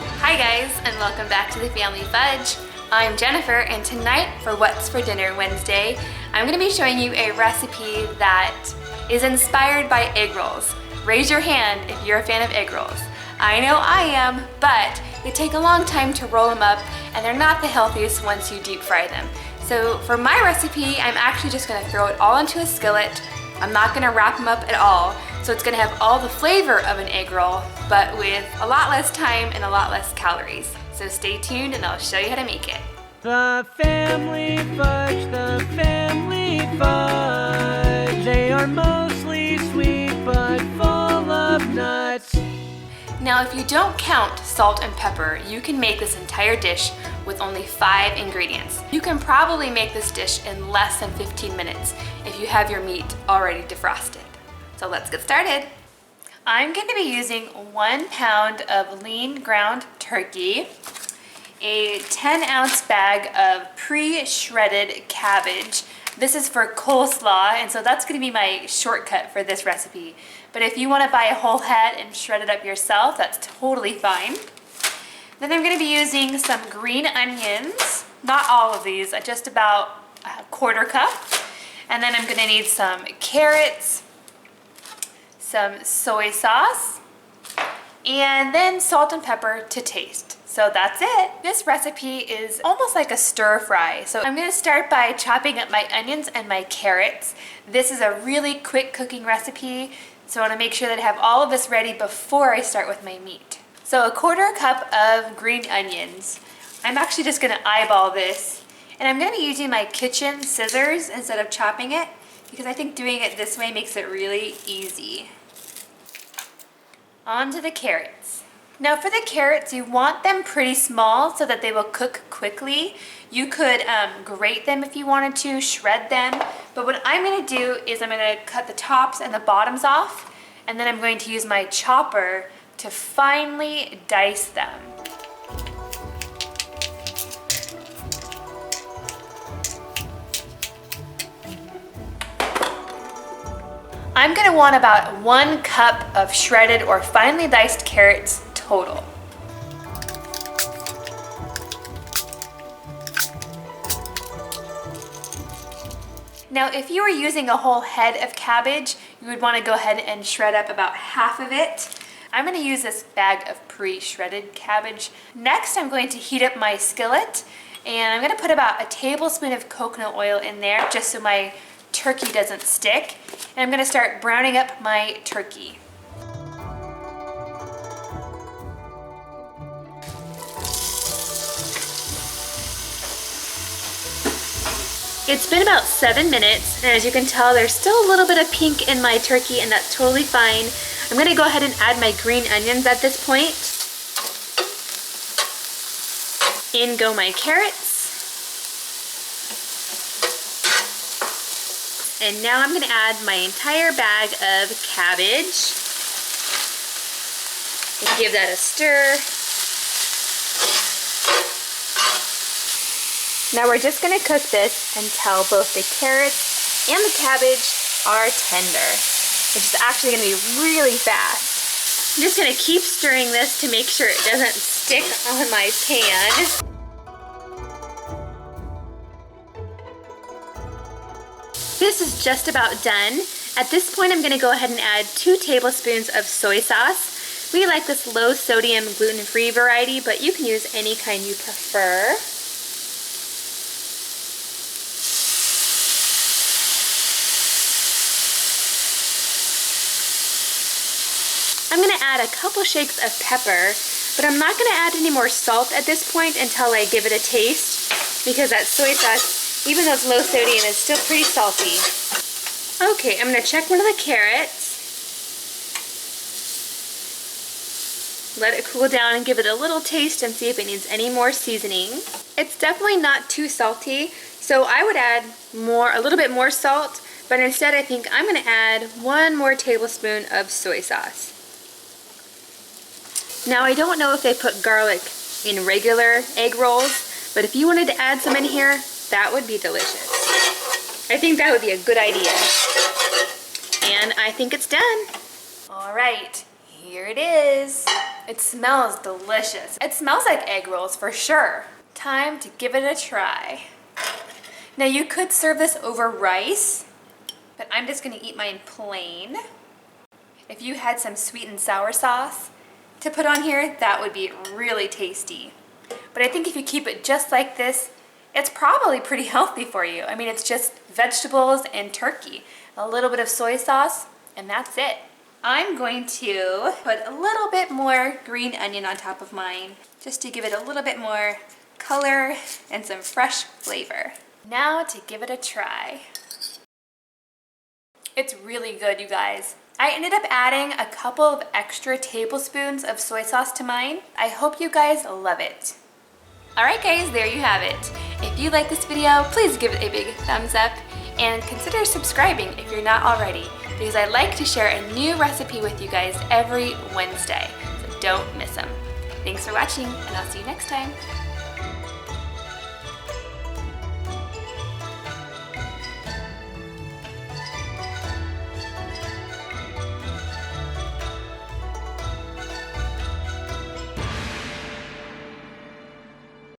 Hi guys, and welcome back to the Family Fudge. I'm Jennifer, and tonight for What's for Dinner Wednesday, I'm going to be showing you a recipe that is inspired by egg rolls. Raise your hand if you're a fan of egg rolls. I know I am, but they take a long time to roll them up, and they're not the healthiest once you deep fry them. So for my recipe, I'm actually just going to throw it all into a skillet. I'm not going to wrap them up at all, so it's going to have all the flavor of an egg roll, but with a lot less time and a lot less calories. So stay tuned and I'll show you how to make it. The Family Fudge, the Family Fudge. They are mostly sweet but full of nuts. Now if you don't count salt and pepper, you can make this entire dish with only 5 ingredients. You can probably make this dish in less than 15 minutes if you have your meat already defrosted. So let's get started. I'm going to be using 1 pound of lean ground turkey, a 10-ounce bag of pre-shredded cabbage. This is for coleslaw, and so that's going to be my shortcut for this recipe. But if you want to buy a whole head and shred it up yourself, that's totally fine. Then I'm going to be using some green onions, not all of these, just about a 1/4 cup. And then I'm going to need some carrots, some soy sauce, and then salt and pepper to taste. So that's it. This recipe is almost like a stir fry. So I'm going to start by chopping up my onions and my carrots. This is a really quick cooking recipe, so I want to make sure that I have all of this ready before I start with my meat. So a 1/4 cup of green onions. I'm actually just going to eyeball this, and I'm going to be using my kitchen scissors instead of chopping it because I think doing it this way makes it really easy. On to the carrots. Now for the carrots, you want them pretty small so that they will cook quickly. You could grate them if you wanted to, shred them, but what I'm going to do is I'm going to cut the tops and the bottoms off, and then I'm going to use my chopper to finely dice them. I'm going to want about 1 cup of shredded or finely diced carrots total. Now if you were using a whole head of cabbage, you would want to go ahead and shred up about half of it. I'm going to use this bag of pre-shredded cabbage. Next I'm going to heat up my skillet, and I'm going to put about a tablespoon of coconut oil in there just so my turkey doesn't stick. And I'm going to start browning up my turkey. It's been about 7 minutes, and as you can tell, there's still a little bit of pink in my turkey, and that's totally fine. I'm going to go ahead and add my green onions at this point. In go my carrots. And now I'm going to add my entire bag of cabbage. And give that a stir. Now we're just going to cook this until both the carrots and the cabbage are tender, which is actually going to be really fast. I'm just going to keep stirring this to make sure it doesn't stick on my pan. This is just about done. At this point, I'm going to go ahead and add 2 tablespoons of soy sauce. We like this low sodium gluten-free variety, but you can use any kind you prefer. I'm going to add a couple shakes of pepper, but I'm not going to add any more salt at this point until I give it a taste, because that soy sauce, even though it's low sodium, is still pretty salty. Okay, I'm going to check one of the carrots. Let it cool down and give it a little taste and see if it needs any more seasoning. It's definitely not too salty, so I would add a little bit more salt, but instead I think I'm going to add 1 more tablespoon of soy sauce. Now I don't know if they put garlic in regular egg rolls, but if you wanted to add some in here, that would be delicious. I think that would be a good idea. And I think it's done. All right, here it is. It smells delicious. It smells like egg rolls for sure. Time to give it a try. Now you could serve this over rice, but I'm just gonna eat mine plain. If you had some sweet and sour sauce to put on here, that would be really tasty. But I think if you keep it just like this, it's probably pretty healthy for you. I mean, it's just vegetables and turkey, a little bit of soy sauce, and that's it. I'm going to put a little bit more green onion on top of mine, just to give it a little bit more color and some fresh flavor. Now to give it a try. It's really good, you guys. I ended up adding a couple of extra tablespoons of soy sauce to mine. I hope you guys love it. Alright guys, there you have it. If you like this video, please give it a big thumbs up and consider subscribing if you're not already, because I like to share a new recipe with you guys every Wednesday, so don't miss them. Thanks for watching, and I'll see you next time.